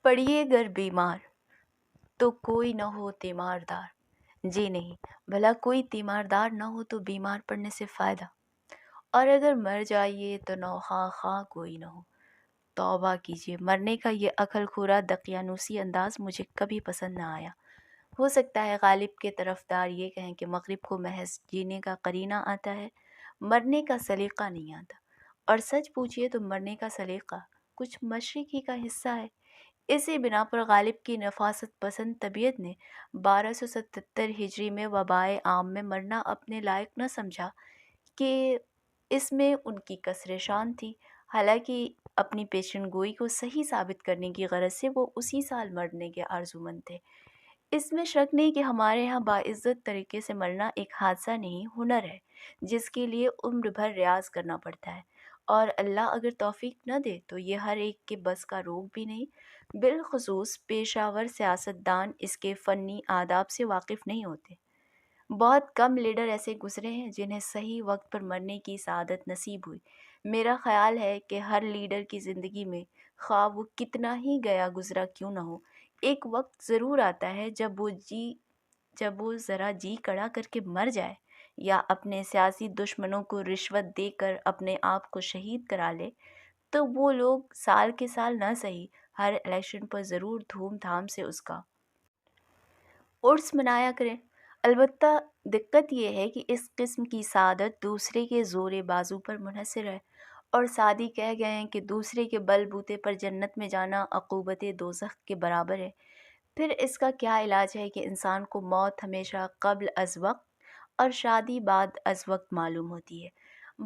پڑیے گر بیمار تو کوئی نہ ہو تیماردار. جی نہیں، بھلا کوئی تیماردار نہ ہو تو بیمار پڑنے سے فائدہ. اور اگر مر جائیے تو نوخواہ خواہ کوئی نہ ہو. توبہ کیجیے، مرنے کا یہ عقل خورا دقیانوسی انداز مجھے کبھی پسند نہ آیا. ہو سکتا ہے غالب کے طرفدار یہ کہیں کہ مغرب کو محض جینے کا قرینہ آتا ہے، مرنے کا سلیقہ نہیں آتا. اور سچ پوچھیے تو مرنے کا سلیقہ کچھ مشرق ہی کا حصہ ہے. اسی بنا پر غالب کی نفاست پسند طبیعت نے 1277 ہجری میں وبائے عام میں مرنا اپنے لائق نہ سمجھا کہ اس میں ان کی کسر شان تھی. حالانکہ اپنی پیشن گوئی کو صحیح ثابت کرنے کی غرض سے وہ اسی سال مرنے کے آرزومند تھے. اس میں شک نہیں کہ ہمارے ہاں باعزت طریقے سے مرنا ایک حادثہ نہیں، ہنر ہے جس کے لیے عمر بھر ریاض کرنا پڑتا ہے. اور اللہ اگر توفیق نہ دے تو یہ ہر ایک کے بس کا روگ بھی نہیں. بالخصوص پیشہ ور سیاست دان اس کے فنی آداب سے واقف نہیں ہوتے. بہت کم لیڈر ایسے گزرے ہیں جنہیں صحیح وقت پر مرنے کی سعادت نصیب ہوئی. میرا خیال ہے کہ ہر لیڈر کی زندگی میں خواہ وہ کتنا ہی گیا گزرا کیوں نہ ہو، ایک وقت ضرور آتا ہے جب وہ ذرا جی کڑا کر کے مر جائے یا اپنے سیاسی دشمنوں کو رشوت دے کر اپنے آپ کو شہید کرا لے. تو وہ لوگ سال کے سال نہ سہی ہر الیکشن پر ضرور دھوم دھام سے اس کا عرس منایا کریں. البتہ دقت یہ ہے کہ اس قسم کی سعادت دوسرے کے زور بازو پر منحصر ہے، اور سعدی کہہ گئے ہیں کہ دوسرے کے بل بوتے پر جنت میں جانا عقوبت دوزخ کے برابر ہے. پھر اس کا کیا علاج ہے کہ انسان کو موت ہمیشہ قبل از وقت اور شادی بعد از وقت معلوم ہوتی ہے.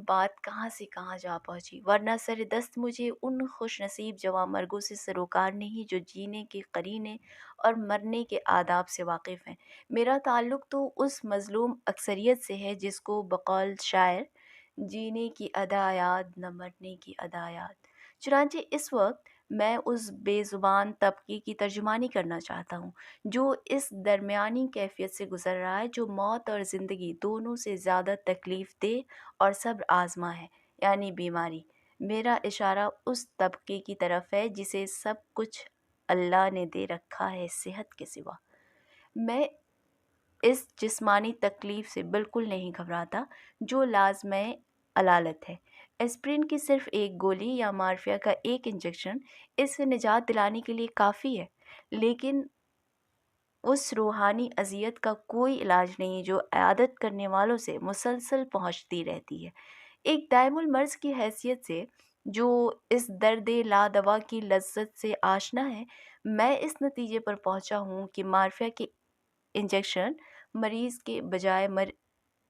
بات کہاں سے کہاں جا پہنچی، ورنہ سر دست مجھے ان خوش نصیب جوان مرگوں سے سروکار نہیں جو جینے کے قرینے اور مرنے کے آداب سے واقف ہیں. میرا تعلق تو اس مظلوم اکثریت سے ہے جس کو بقول شاعر جینے کی ادا یاد نہ مرنے کی ادا یاد. چنانچہ اس وقت میں اس بے زبان طبقے کی ترجمانی کرنا چاہتا ہوں جو اس درمیانی کیفیت سے گزر رہا ہے، جو موت اور زندگی دونوں سے زیادہ تکلیف دہ اور صبر آزما ہے، یعنی بیماری. میرا اشارہ اس طبقے کی طرف ہے جسے سب کچھ اللہ نے دے رکھا ہے صحت کے سوا. میں اس جسمانی تکلیف سے بالکل نہیں گھبراتا جو لازمِ علالت ہے. ایسپرین کی صرف ایک گولی یا مارفیا کا ایک انجیکشن اس سے نجات دلانے کے لیے کافی ہے، لیکن اس روحانی اذیت کا کوئی علاج نہیں جو عیادت کرنے والوں سے مسلسل پہنچتی رہتی ہے. ایک دائم المرض کی حیثیت سے جو اس درد لا دوا کی لذت سے آشنا ہے، میں اس نتیجے پر پہنچا ہوں کہ مارفیا کے انجیکشن مریض کے بجائے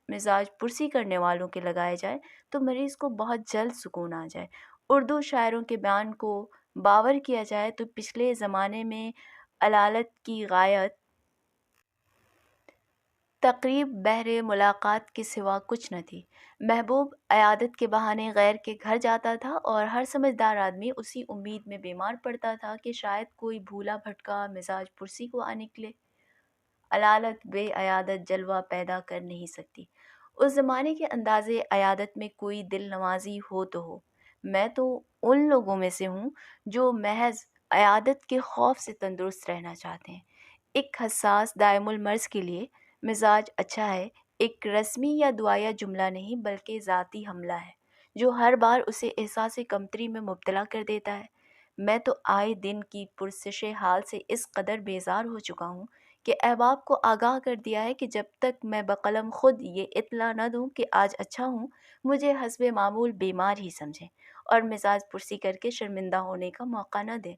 مزاج پرسی کرنے والوں کے لگائے جائیں تو مریض کو بہت جلد سکون آ جائے. اردو شاعروں کے بیان کو باور کیا جائے تو پچھلے زمانے میں علالت کی غایت تقریب بہر ملاقات کے سوا کچھ نہ تھی. محبوب عیادت کے بہانے غیر کے گھر جاتا تھا اور ہر سمجھدار آدمی اسی امید میں بیمار پڑتا تھا کہ شاید کوئی بھولا بھٹکا مزاج پرسی کو آ نکلے. علالت بے عیادت جلوہ پیدا کر نہیں سکتی. اس زمانے کے انداز عیادت میں کوئی دل نوازی ہو تو ہو. میں تو ان لوگوں میں سے ہوں جو محض عیادت کے خوف سے تندرست رہنا چاہتے ہیں. ایک حساس دائم المرض کے لیے مزاج اچھا ہے ایک رسمی یا دعائیہ جملہ نہیں بلکہ ذاتی حملہ ہے جو ہر بار اسے احساس کمتری میں مبتلا کر دیتا ہے. میں تو آئے دن کی پرسش حال سے اس قدر بیزار ہو چکا ہوں کہ احباب کو آگاہ کر دیا ہے کہ جب تک میں بقلم خود یہ اطلاع نہ دوں کہ آج اچھا ہوں، مجھے حسب معمول بیمار ہی سمجھیں اور مزاج پرسی کر کے شرمندہ ہونے کا موقع نہ دیں.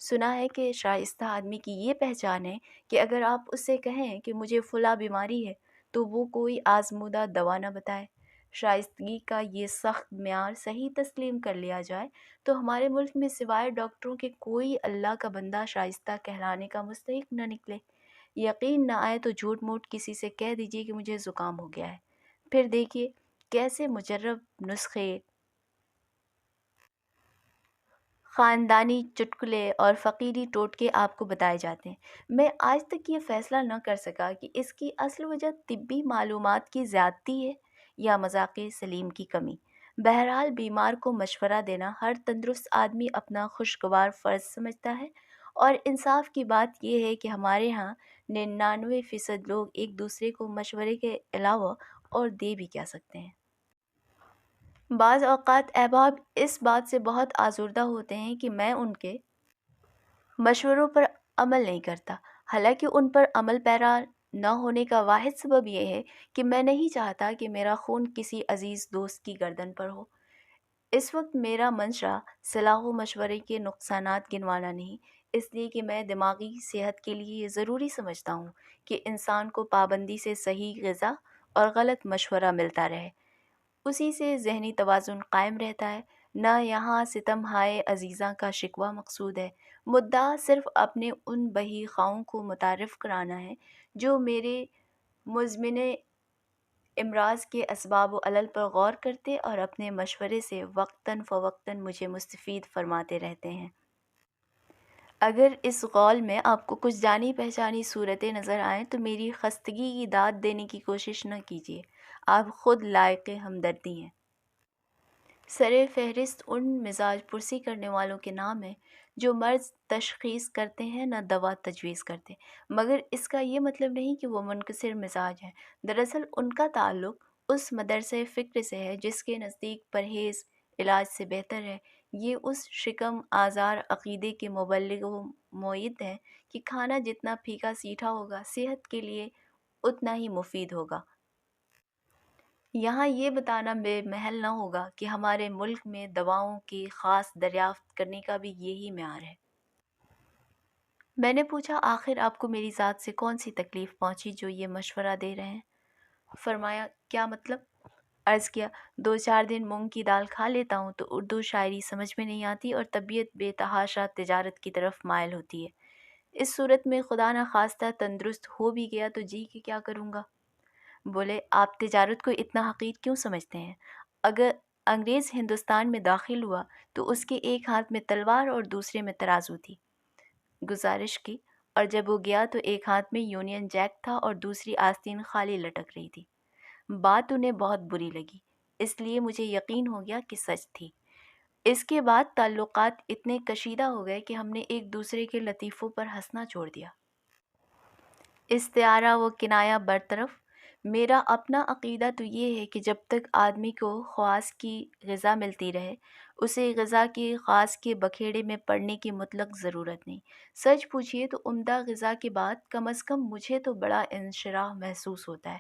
سنا ہے کہ شائستہ آدمی کی یہ پہچان ہے کہ اگر آپ اس سے کہیں کہ مجھے فلاں بیماری ہے تو وہ کوئی آزمودہ دوا نہ بتائے. شائستگی کا یہ سخت معیار صحیح تسلیم کر لیا جائے تو ہمارے ملک میں سوائے ڈاکٹروں کے کوئی اللہ کا بندہ شائستہ کہلانے کا مستحق نہ نکلے. یقین نہ آئے تو جھوٹ موٹ کسی سے کہہ دیجیے کہ مجھے زکام ہو گیا ہے، پھر دیکھیے کیسے مجرب نسخے، خاندانی چٹکلے اور فقیری ٹوٹکے آپ کو بتائے جاتے ہیں. میں آج تک یہ فیصلہ نہ کر سکا کہ اس کی اصل وجہ طبی معلومات کی زیادتی ہے یا مذاق سلیم کی کمی. بہرحال بیمار کو مشورہ دینا ہر تندرست آدمی اپنا خوشگوار فرض سمجھتا ہے اور انصاف کی بات یہ ہے کہ ہمارے ہاں 99% لوگ ایک دوسرے کو مشورے کے علاوہ اور دے بھی کیا سکتے ہیں۔ بعض اوقات احباب اس بات سے بہت آزردہ ہوتے ہیں کہ میں ان کے مشوروں پر عمل نہیں کرتا، حالانکہ ان پر عمل پیرا نہ ہونے کا واحد سبب یہ ہے کہ میں نہیں چاہتا کہ میرا خون کسی عزیز دوست کی گردن پر ہو۔ اس وقت میرا منشا صلاح و مشورے کے نقصانات گنوانا نہیں، اس لیے کہ میں دماغی صحت کے لیے یہ ضروری سمجھتا ہوں کہ انسان کو پابندی سے صحیح غذا اور غلط مشورہ ملتا رہے، اسی سے ذہنی توازن قائم رہتا ہے۔ نہ یہاں ستم ہائے عزیزاں کا شکوہ مقصود ہے، مدعا صرف اپنے ان بہی خواہوں کو متعارف کرانا ہے جو میرے مزمن امراض کے اسباب و علل پر غور کرتے اور اپنے مشورے سے وقتاً فوقتاً مجھے مستفید فرماتے رہتے ہیں۔ اگر اس قول میں آپ کو کچھ جانی پہچانی صورتیں نظر آئیں تو میری خستگی کی داد دینے کی کوشش نہ کیجیے، آپ خود لائق ہمدردی ہیں۔ سر فہرست ان مزاج پرسی کرنے والوں کے نام ہیں جو مرض تشخیص کرتے ہیں نہ دوا تجویز کرتے، مگر اس کا یہ مطلب نہیں کہ وہ منکسر مزاج ہیں۔ دراصل ان کا تعلق اس مدرسہ فکر سے ہے جس کے نزدیک پرہیز علاج سے بہتر ہے۔ یہ اس شکم آزار عقیدے کے مبلغ و مؤید ہیں کہ کھانا جتنا پھیکا سیٹھا ہوگا صحت کے لیے اتنا ہی مفید ہوگا۔ یہاں یہ بتانا بے محل نہ ہوگا کہ ہمارے ملک میں دواؤں کی خاص دریافت کرنے کا بھی یہی معیار ہے۔ میں نے پوچھا، آخر آپ کو میری ذات سے کون سی تکلیف پہنچی جو یہ مشورہ دے رہے ہیں؟ فرمایا، کیا مطلب؟ عرض کیا، 2-4 دن مونگ کی دال کھا لیتا ہوں تو اردو شاعری سمجھ میں نہیں آتی اور طبیعت بے تحاشا تجارت کی طرف مائل ہوتی ہے۔ اس صورت میں خدا نخواستہ تندرست ہو بھی گیا تو جی کے کیا کروں گا؟ بولے، آپ تجارت کو اتنا حقیر کیوں سمجھتے ہیں؟ اگر انگریز ہندوستان میں داخل ہوا تو اس کے ایک ہاتھ میں تلوار اور دوسرے میں ترازو تھی، گزارش کی، اور جب وہ گیا تو ایک ہاتھ میں یونین جیک تھا اور دوسری آستین خالی لٹک رہی تھی۔ بات انہیں بہت بری لگی، اس لیے مجھے یقین ہو گیا کہ سچ تھی۔ اس کے بعد تعلقات اتنے کشیدہ ہو گئے کہ ہم نے ایک دوسرے کے لطیفوں پر ہنسنا چھوڑ دیا۔ استعارہ و کنایہ برطرف، میرا اپنا عقیدہ تو یہ ہے کہ جب تک آدمی کو خواص کی غذا ملتی رہے اسے غذا کے خاص کے بکھیڑے میں پڑنے کی مطلق ضرورت نہیں۔ سچ پوچھیے تو عمدہ غذا کے بعد کم از کم مجھے تو بڑا انشراح محسوس ہوتا ہے۔